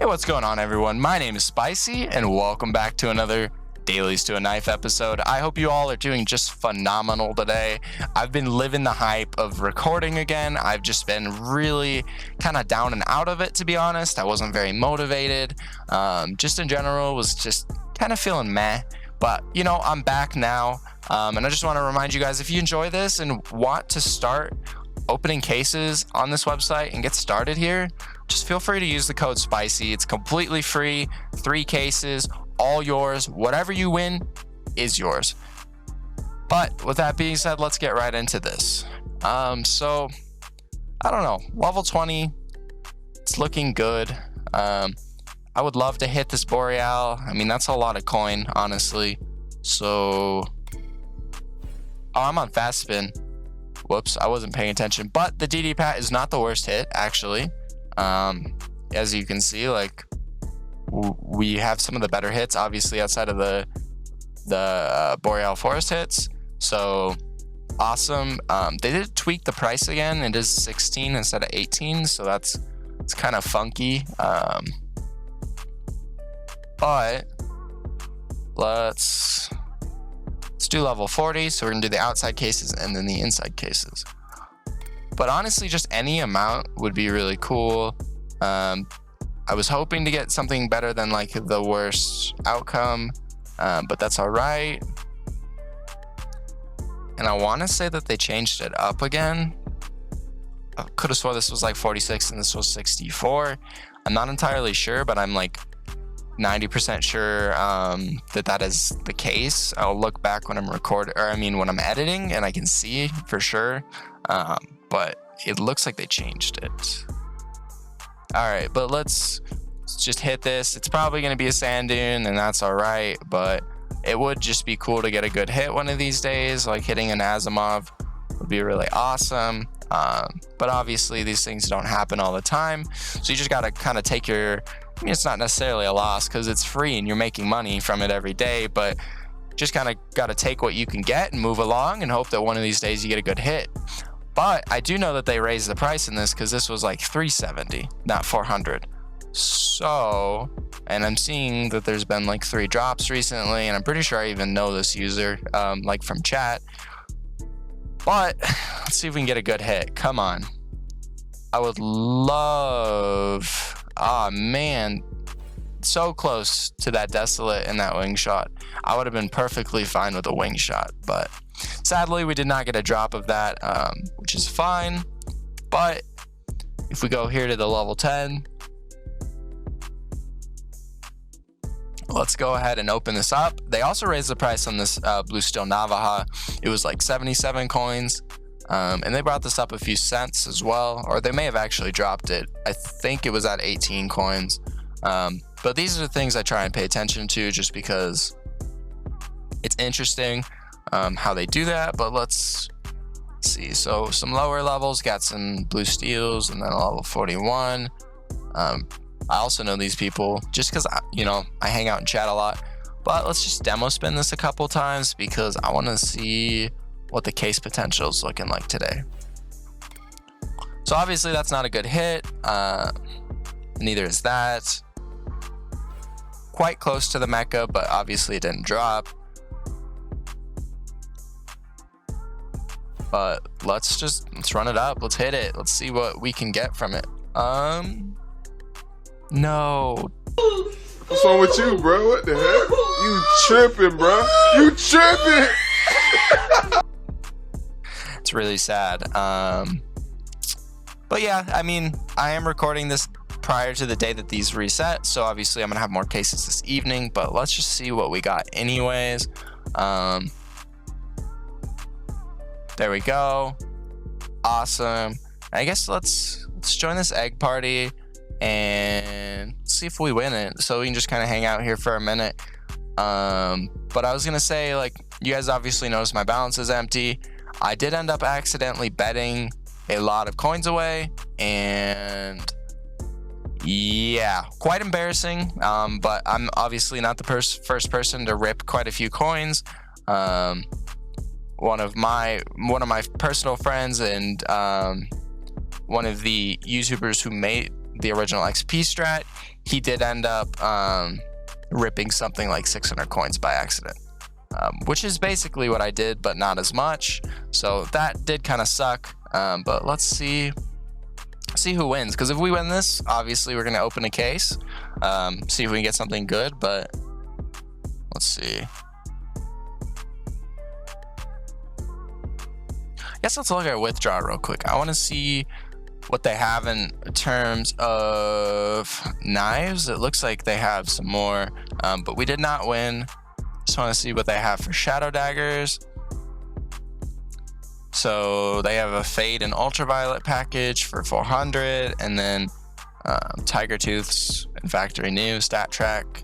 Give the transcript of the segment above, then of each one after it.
what's going on, everyone? My name is Spicy, and welcome back to another Dailies to a Knife episode. I hope you all are doing just phenomenal today. I've been living the hype of recording again. I've just been really kind of down and out of it, to be honest. I wasn't very motivated. Just in general, was just kind of feeling meh. But, you know, I'm back now. And I just want to remind you guys, if you enjoy this and want to start opening cases on this website and get started here, just feel free to use the code SPICY. It's completely free. 3 cases, all yours. Whatever you win is yours. But with that being said, let's get right into this. So I don't know, level 20, it's looking good. I would love to hit this Boreal. I mean, that's a lot of coin, honestly. So, I'm on fast spin. Whoops, I wasn't paying attention. But the DD Pat is not the worst hit, actually. As you can see, like, we have some of the better hits, obviously, outside of the Boreal Forest hits. So awesome. They did tweak the price again. It is 16 instead of 18, so it's kind of funky. But let's do level 40. So we're gonna do the outside cases and then the inside cases. But honestly, just any amount would be really cool. I was hoping to get something better than like the worst outcome, but that's all right. And I want to say that they changed it up again. I could have swore this was like 46 and this was 64. I'm not entirely sure, but I'm like 90% sure that is the case. I'll look back when I'm when I'm editing, and I can see for sure. But it looks like they changed it. All right, but let's just hit this. It's probably going to be a sand dune, and that's all right. But it would just be cool to get a good hit one of these days. Like hitting an Asimov would be really awesome. But obviously these things don't happen all the time. So you just got to kind of take it's not necessarily a loss because it's free and you're making money from it every day, but just kind of got to take what you can get and move along and hope that one of these days you get a good hit. But I do know that they raised the price in this because this was like 370, not 400. So, and I'm seeing that there's been like 3 drops recently, and I'm pretty sure I even know this user, like from chat. But let's see if we can get a good hit. Come on. I would love... Ah, man, so close to that Desolate and that wing shot. I would have been perfectly fine with a wing shot, but sadly we did not get a drop of that, which is fine. But if we go here to the level 10, let's go ahead and open this up. They also raised the price on this Blue Steel Navaja. It was like 77 coins. And they brought this up a few cents as well, or they may have actually dropped it. I think it was at 18 coins. But these are the things I try and pay attention to just because it's interesting how they do that. But let's see. So some lower levels, got some blue steels, and then a level 41. I also know these people just because, I hang out and chat a lot. But let's just demo spin this a couple times because I want to see what the case potential is looking like today. So obviously that's not a good hit. Neither is that. Quite close to the mecha, but obviously it didn't drop. But let's run it up. Let's hit it. Let's see what we can get from it. No. What's wrong with you, bro? What the heck? You tripping, bro? You tripping? It's really sad. But yeah, I mean, I am recording this prior to the day that these reset, so obviously I'm gonna have more cases this evening, but let's just see what we got anyways. There we go. Awesome. I guess let's join this egg party and see if we win it, so we can just kind of hang out here for a minute. But I was gonna say, like, you guys obviously noticed my balance is empty. I did end up accidentally betting a lot of coins away, and yeah, quite embarrassing. But I'm obviously not the first person to rip quite a few coins. One of my personal friends and one of the YouTubers who the original XP strat, he did end up ripping something like 600 coins by accident, which is basically what I did, but not as much. So that did kind of suck. But let's see who wins, because if we win this, obviously we're gonna open a case, see if we can get something good. But let's see. Guess let's look at withdraw real quick. I want to see what they have in terms of knives. It looks like they have some more, but we did not win. Just want to see what they have for shadow daggers. So they have a fade and ultraviolet package for 400, and then tiger tooths and factory new stat track.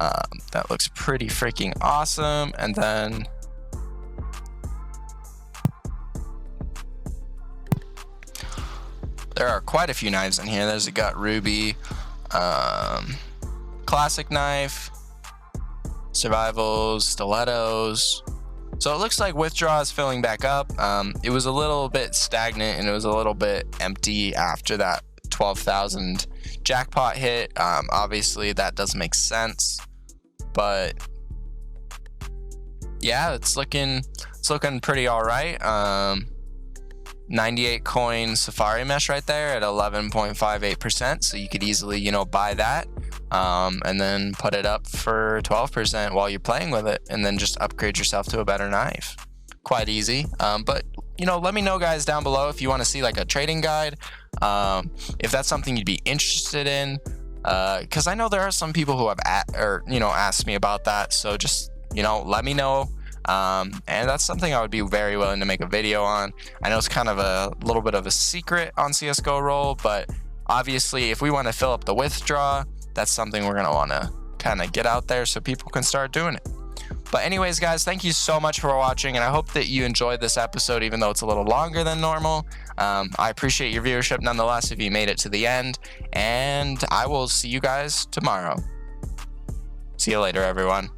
That looks pretty freaking awesome. And then there are quite a few knives in here. There's a gut ruby, classic knife, survivals, stilettos. So it looks like withdraw is filling back up. It was a little bit stagnant and it was a little bit empty after that 12,000 jackpot hit. Obviously that does make sense, but yeah, it's looking pretty all right. 98 coin safari mesh right there at 11.58%, so you could easily, you know, buy that and then put it up for 12% while you're playing with it, and then just upgrade yourself to a better knife. Quite easy. But you know, let me know guys down below if you want to see like a trading guide, if that's something you'd be interested in, because I know there are some people who have asked me about that. So just, you know, let me know. And that's something I would be very willing to make a video on. I know it's kind of a little bit of a secret on CSGORoll, but obviously if we want to fill up the withdraw, that's something we're going to want to kind of get out there so people can start doing it. But anyways guys, thank you so much for watching, and I hope that you enjoyed this episode even though it's a little longer than normal. I appreciate your viewership nonetheless if you made it to the end, and I will see you guys tomorrow. See you later everyone.